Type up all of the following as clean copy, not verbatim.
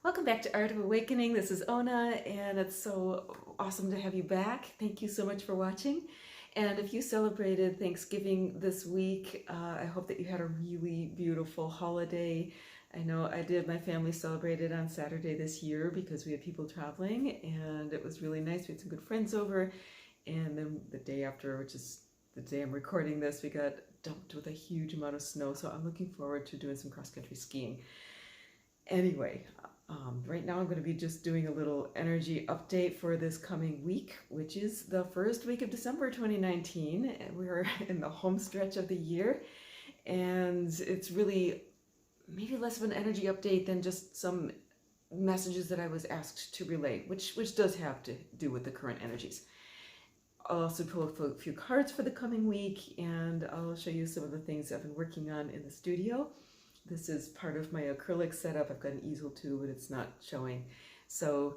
Welcome back to Art of Awakening. This is Ona, and it's so awesome to have you back. Thank you so much for watching. And if you celebrated Thanksgiving this week, I hope that you had a really beautiful holiday. I know I did. My family celebrated on Saturday this year because we had people traveling, and it was really nice. We had some good friends over. And then the day after, which is the day I'm recording this, we got dumped with a huge amount of snow. So I'm looking forward to doing some cross-country skiing. Anyway, right now I'm going to be just doing a little energy update for this coming week, which is the first week of December 2019. And we're in the home stretch of the year, and it's really maybe less of an energy update than just some messages that I was asked to relay, which does have to do with the current energies. I'll also pull a few cards for the coming week, and I'll show you some of the things I've been working on in the studio. This is part of my acrylic setup. I've got an easel too, but it's not showing. So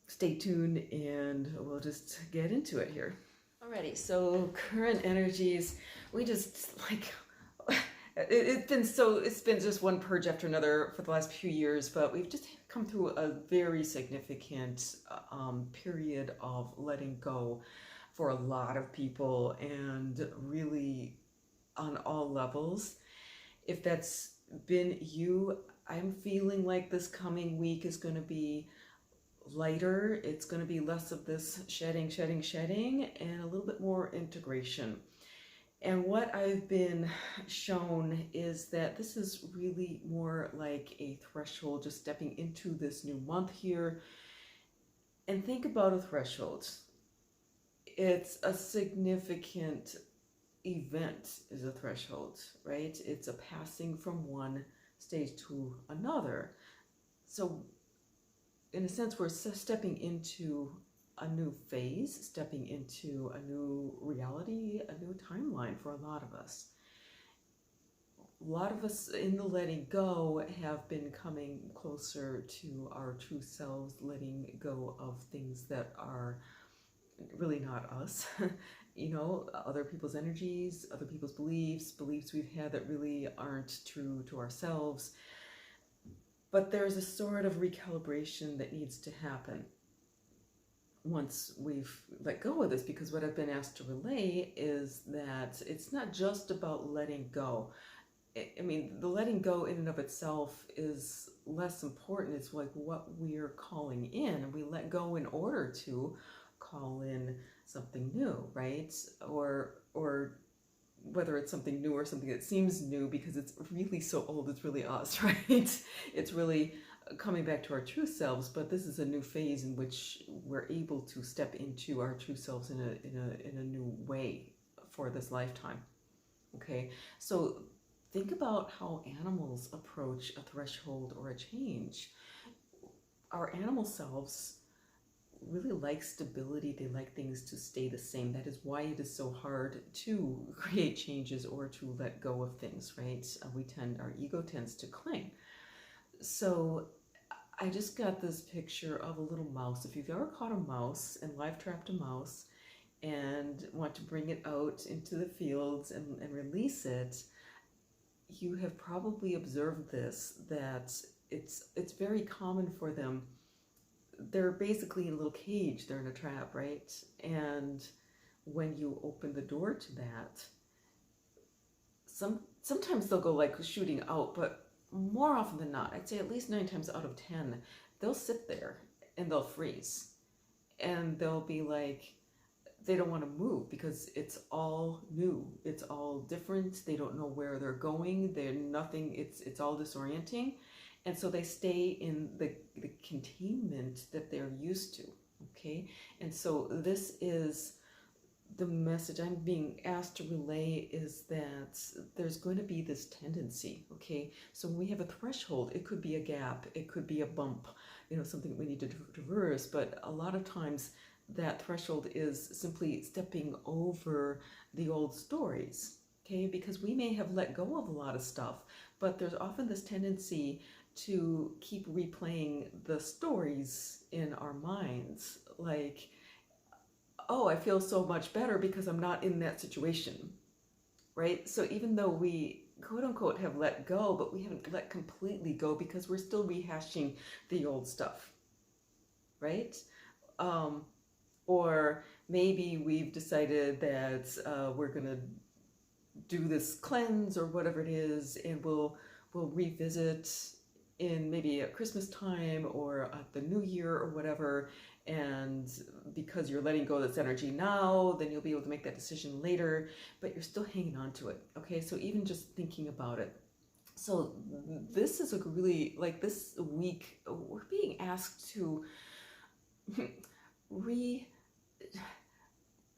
stay tuned and we'll just get into it here. Alrighty, so current energies, we just it's been just one purge after another for the last few years, but we've just come through a very significant period of letting go for a lot of people, and really on all levels. If that's been you, I'm feeling like this coming week is going to be lighter. It's going to be less of this shedding, and a little bit more integration. And what I've been shown is that this is really more like a threshold, just stepping into this new month here. And think about a threshold. It's a significant event, is a threshold, right? It's a passing from one stage to another. So in a sense, we're stepping into a new phase, stepping into a new reality, a new timeline for a lot of us. A lot of us in the letting go have been coming closer to our true selves, letting go of things that are really not us. You know, other people's energies, other people's beliefs we've had that really aren't true to ourselves. But there's a sort of recalibration that needs to happen once we've let go of this, because what I've been asked to relay is that it's not just about letting go. I mean, the letting go in and of itself is less important. It's like what we're calling in, and we let go in order to call in something new, right? Or whether it's something new or something that seems new because it's really so old, it's really us, right? It's really coming back to our true selves, but this is a new phase in which we're able to step into our true selves in a new way for this lifetime. Okay, so think about how animals approach a threshold or a change. Our animal selves really like stability. They like things to stay the same. That is why it is so hard to create changes or to let go of things, right? Our ego tends to cling. So I just got this picture of a little mouse. If you've ever caught a mouse and live trapped a mouse and want to bring it out into the fields and release it, you have probably observed this, that it's very common for them. They're basically in a little cage, they're in a trap, right? And when you open the door to that, sometimes they'll go like shooting out, but more often than not, I'd say at least 9 times out of 10, they'll sit there and they'll freeze. And they'll be like, they don't want to move because it's all new. It's all different. They don't know where they're going. It's all disorienting. And so they stay in the containment that they're used to, okay? And so this is the message I'm being asked to relay, is that there's going to be this tendency, okay? So when we have a threshold, it could be a gap, it could be a bump, you know, something we need to traverse, but a lot of times that threshold is simply stepping over the old stories, okay? Because we may have let go of a lot of stuff, but there's often this tendency to keep replaying the stories in our minds, like, oh, I feel so much better because I'm not in that situation, right? So even though we quote unquote have let go, but we haven't let completely go because we're still rehashing the old stuff, right? Or maybe we've decided that we're going to do this cleanse or whatever it is, and we'll revisit in maybe at Christmas time or at the New Year or whatever. And because you're letting go of this energy now, then you'll be able to make that decision later, but you're still hanging on to it. Okay, so even just thinking about it. So this is a really, like this week, we're being asked to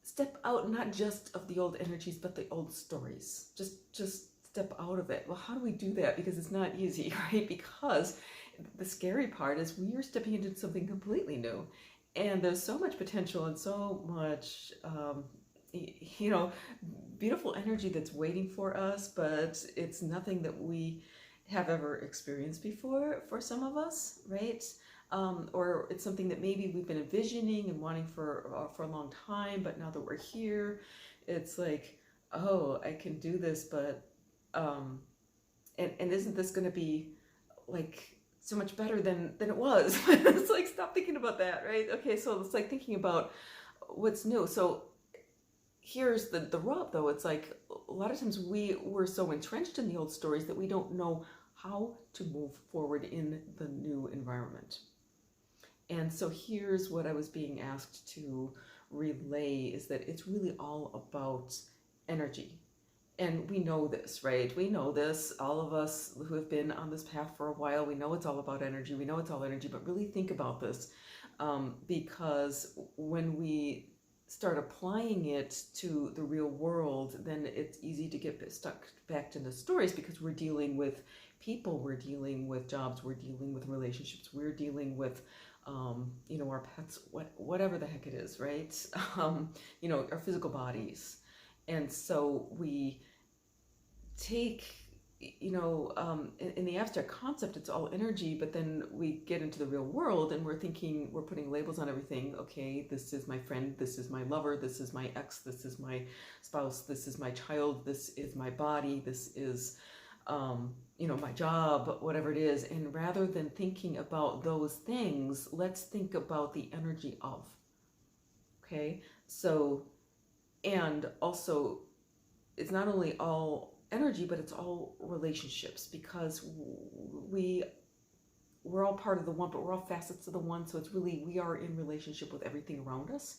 step out, not just of the old energies, but the old stories. Just step out of it. Well, how do we do that? Because it's not easy, right? Because the scary part is we are stepping into something completely new. And there's so much potential and so much, beautiful energy that's waiting for us, but it's nothing that we have ever experienced before for some of us, right? Or it's something that maybe we've been envisioning and wanting for a long time, but now that we're here, it's like, oh, I can do this, but and isn't this going to be like so much better than it was? It's like, stop thinking about that, right? Okay, so it's like thinking about what's new. So here's the rub, though. It's like a lot of times we're so entrenched in the old stories that we don't know how to move forward in the new environment. And so here's what I was being asked to relay, is that it's really all about energy. And we know this, right? We know this. All of us who have been on this path for a while, we know it's all about energy. We know it's all energy, but really think about this, because when we start applying it to the real world, then it's easy to get stuck back in the stories, because we're dealing with people, we're dealing with jobs, we're dealing with relationships, we're dealing with our pets, whatever the heck it is, right? Our physical bodies. And so we take, in the abstract concept, it's all energy, but then we get into the real world and we're putting labels on everything. Okay, this is my friend, this is my lover, this is my ex, this is my spouse, this is my child, this is my body, this is, my job, whatever it is. And rather than thinking about those things, let's think about the energy of. Okay, so, and also, it's not only all energy, but it's all relationships, because we're all part of the one, but we're all facets of the one. So it's really, we are in relationship with everything around us.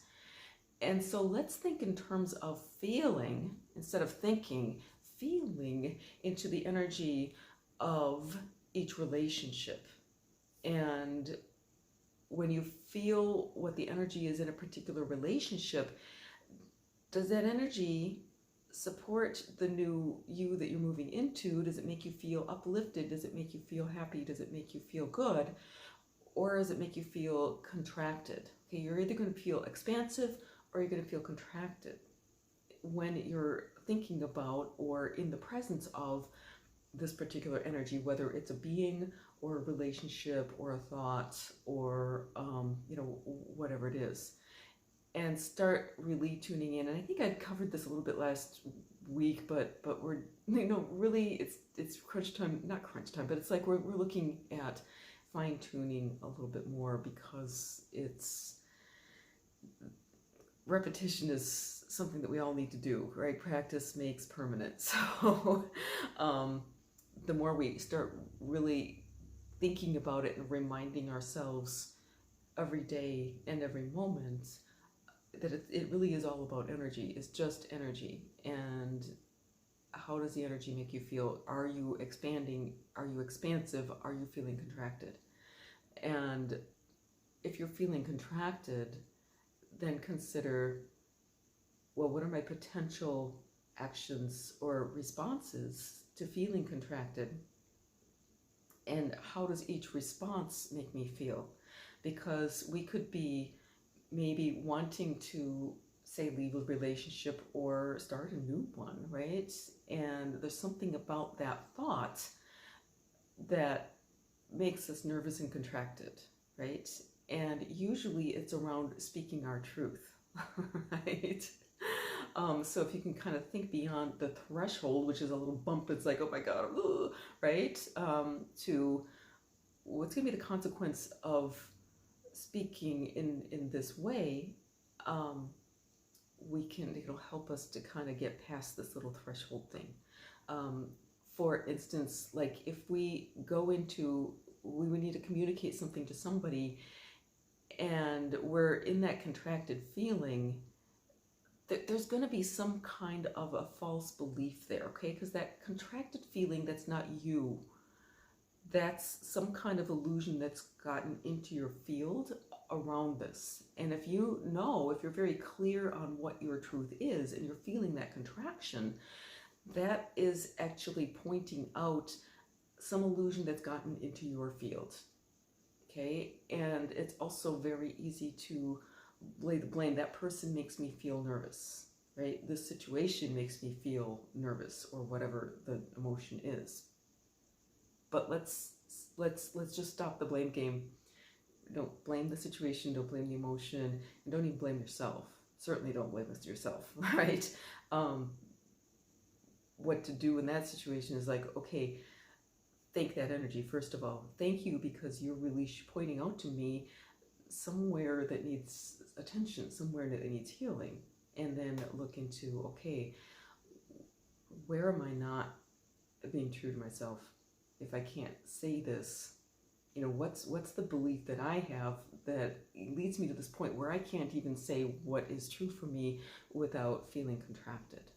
And so let's think in terms of feeling instead of thinking, feeling into the energy of each relationship. And when you feel what the energy is in a particular relationship, does that energy support the new you that you're moving into? Does it make you feel uplifted? Does it make you feel happy? Does it make you feel good? Or does it make you feel contracted? Okay, you're either going to feel expansive or you're going to feel contracted when you're thinking about or in the presence of this particular energy, whether it's a being or a relationship or a thought or whatever it is. And start really tuning in. And I think I covered this a little bit last week, but we're really it's crunch time, not crunch time, but it's like we're looking at fine tuning a little bit more, because repetition is something that we all need to do, right? Practice makes permanent. So the more we start really thinking about it and reminding ourselves every day and every moment that it really is all about energy. It's just energy. And how does the energy make you feel? Are you expanding? Are you expansive? Are you feeling contracted? And if you're feeling contracted, then consider, well, what are my potential actions or responses to feeling contracted? And how does each response make me feel? Because we could be maybe wanting to, say, leave a relationship or start a new one, right? And there's something about that thought that makes us nervous and contracted, right? And usually it's around speaking our truth, right? So if you can kind of think beyond the threshold, which is a little bump, it's like, oh my God, ugh, right? To what's going to be the consequence of speaking in this way, it'll help us to kind of get past this little threshold thing. For instance, like if we we need to communicate something to somebody and we're in that contracted feeling, there's going to be some kind of a false belief there, okay? Because that contracted feeling, that's not you. That's some kind of illusion that's gotten into your field around this. And if you're very clear on what your truth is and you're feeling that contraction, that is actually pointing out some illusion that's gotten into your field. Okay? And it's also very easy to lay the blame. That person makes me feel nervous, right? This situation makes me feel nervous, or whatever the emotion is. But let's just stop the blame game. Don't blame the situation, don't blame the emotion, and don't even blame yourself. Certainly don't blame yourself, right? What to do in that situation is like, okay, thank that energy, first of all. Thank you, because you're really pointing out to me somewhere that needs attention, somewhere that needs healing. And then look into, okay, where am I not being true to myself? If I can't say this, what's the belief that I have that leads me to this point where I can't even say what is true for me without feeling contracted?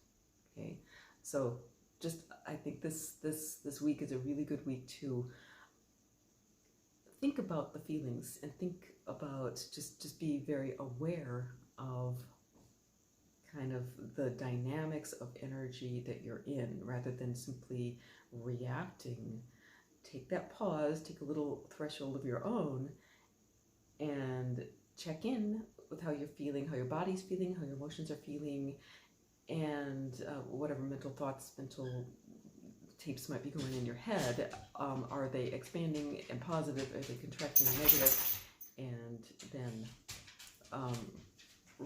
Okay, so I think this week is a really good week to think about the feelings and think about just be very aware of kind of the dynamics of energy that you're in, rather than simply reacting. Take that pause, take a little threshold of your own, and check in with how you're feeling, how your body's feeling, how your emotions are feeling, and whatever mental thoughts, mental tapes might be going in your head. Are they expanding and positive? Are they contracting and negative? And then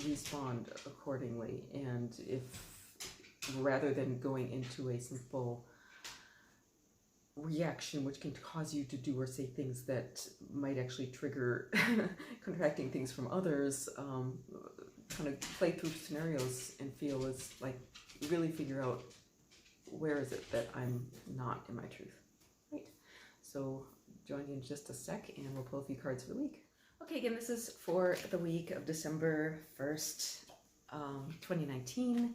respond accordingly. And if, rather than going into a simple reaction, which can cause you to do or say things that might actually trigger contracting things from others, kind of play through scenarios and feel as like, really figure out, where is it that I'm not in my truth, right? So join me in just a sec and we'll pull a few cards for the week. Okay, again, this is for the week of December 1st, 2019,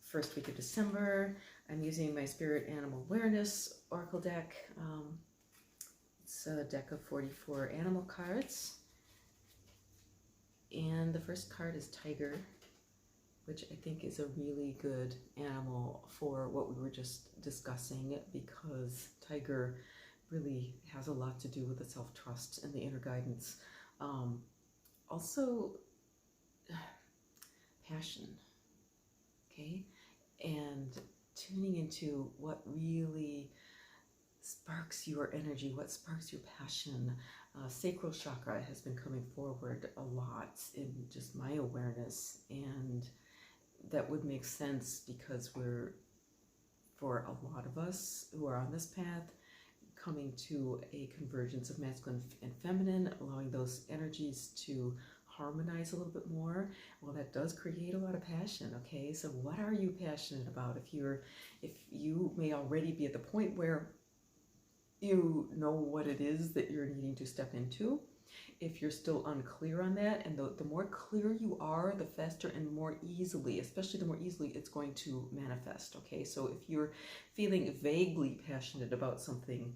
first week of December. I'm using my Spirit Animal Awareness Oracle deck. It's a deck of 44 animal cards. And the first card is Tiger, which I think is a really good animal for what we were just discussing, because Tiger really has a lot to do with the self-trust and the inner guidance. Also, passion, okay? And tuning into what really sparks your energy, what sparks your passion. Sacral chakra has been coming forward a lot in just my awareness, and that would make sense because we're, for a lot of us who are on this path, coming to a convergence of masculine and feminine, allowing those energies to harmonize a little bit more. Well, that does create a lot of passion, okay? So what are you passionate about? If you may already be at the point where you know what it is that you're needing to step into. If you're still unclear on that, and the more clear you are, the faster and more easily, especially the more easily it's going to manifest, okay? So if you're feeling vaguely passionate about something,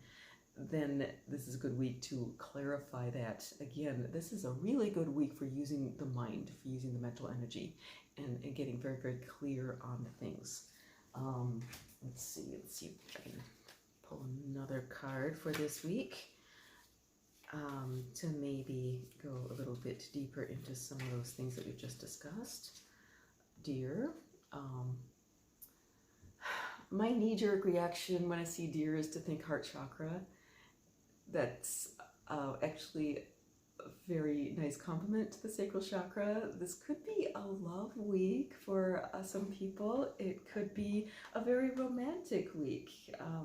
then this is a good week to clarify that. Again, this is a really good week for using the mind, for using the mental energy, and getting very, very clear on things. Let's see if I can pull another card for this week. To maybe go a little bit deeper into some of those things that we've just discussed. Deer. My knee-jerk reaction when I see deer is to think heart chakra. That's actually very nice complement to the sacral chakra. This could be a love week for some people. It could be a very romantic week,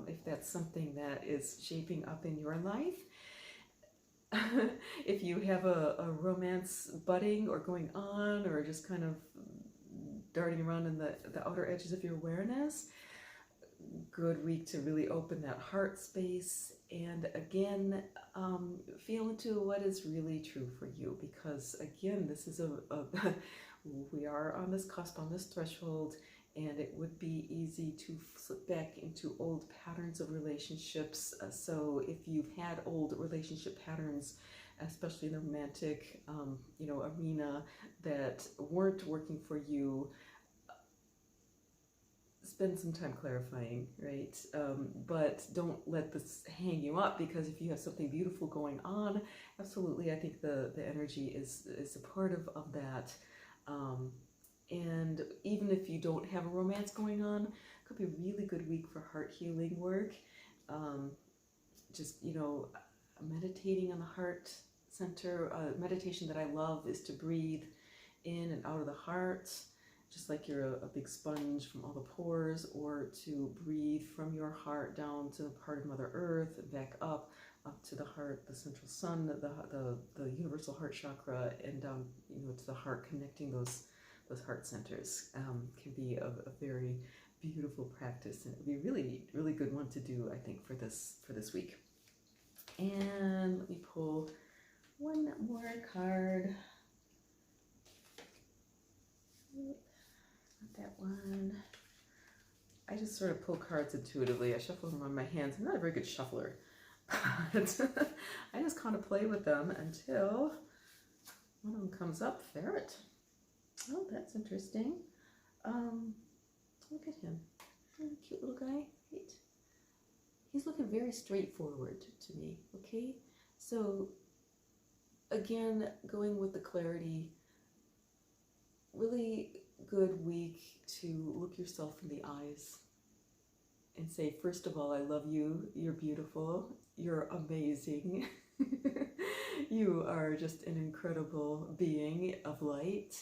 if that's something that is shaping up in your life. If you have a romance budding or going on, or just kind of darting around in the outer edges of your awareness, good week to really open that heart space and again feel into what is really true for you, because again this is we are on this cusp, on this threshold, and it would be easy to slip back into old patterns of relationships. So if you've had old relationship patterns, especially in the romantic arena, that weren't working for you, spend some time clarifying, right? But don't let this hang you up, because if you have something beautiful going on, absolutely, I think the energy is supportive of that. And even if you don't have a romance going on, it could be a really good week for heart healing work. Just, meditating on the heart center. Meditation that I love is to breathe in and out of the heart, just like you're a big sponge from all the pores, or to breathe from your heart down to the part of Mother Earth and back up to the heart, the central sun, the universal heart chakra, and down to the heart, connecting those heart centers. Can be a very beautiful practice, and it would be a really, really good one to do, I think, for this week. And let me pull one more card. Not that one. I just sort of pull cards intuitively. I shuffle them on my hands. I'm not a very good shuffler, but I just kind of play with them until one of them comes up. Ferret. Oh, that's interesting. Look at him. Cute little guy, right? He's looking very straightforward to me, okay? So, again, going with the clarity, really good week to look yourself in the eyes and say, first of all, I love you, you're beautiful, you're amazing, you are just an incredible being of light.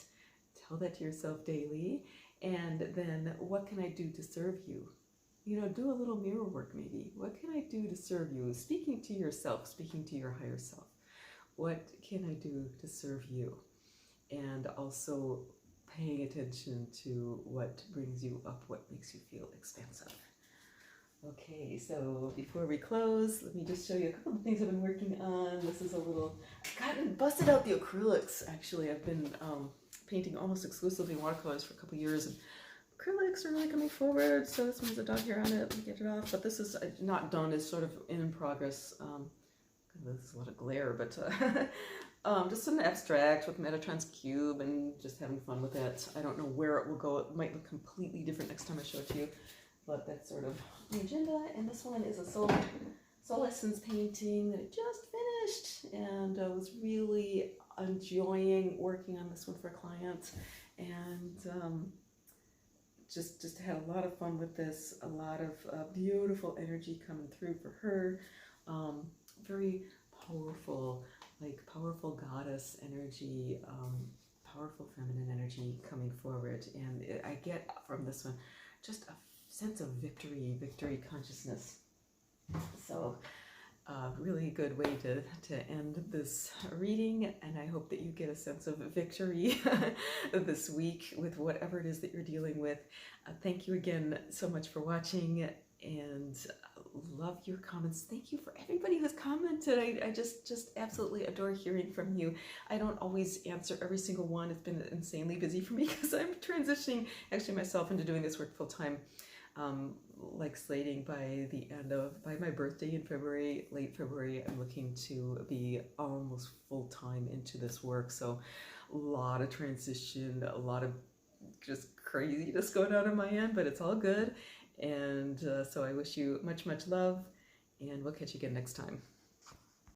Tell that to yourself daily. And then, what can I do to serve you? Do a little mirror work maybe. What can I do to serve you? Speaking to yourself, speaking to your higher self. What can I do to serve you? And also paying attention to what brings you up, what makes you feel expansive. Okay, so before we close, let me just show you a couple of things I've been working on. This is I've busted out the acrylics, actually. I've been painting almost exclusively watercolors for a couple of years, and acrylics are really coming forward. So this one has a dog hair on it. Let me get it off. But this is not done. It's sort of in progress. This is a lot of glare, but just an abstract with Metatron's cube and just having fun with it. I don't know where it will go. It might look completely different next time I show it to you, but that's sort of the agenda. And this one is a soul essence painting that I just finished, and I was really enjoying working on this one for a client, and just had a lot of fun with this. A lot of beautiful energy coming through for her. Very powerful, powerful goddess energy, powerful feminine energy coming forward, and I get from this one just a sense of victory consciousness. So really good way to end this reading, and I hope that you get a sense of victory this week with whatever it is that you're dealing with. Thank you again so much for watching, and love your comments. Thank you for everybody who's commented. I just absolutely adore hearing from you. I don't always answer every single one. It's been insanely busy for me because I'm transitioning actually myself into doing this work full time. Slating by my birthday in February, late February, I'm looking to be almost full time into this work. So a lot of transition, a lot of just craziness going on my end, but it's all good. And so I wish you much love, and we'll catch you again next time.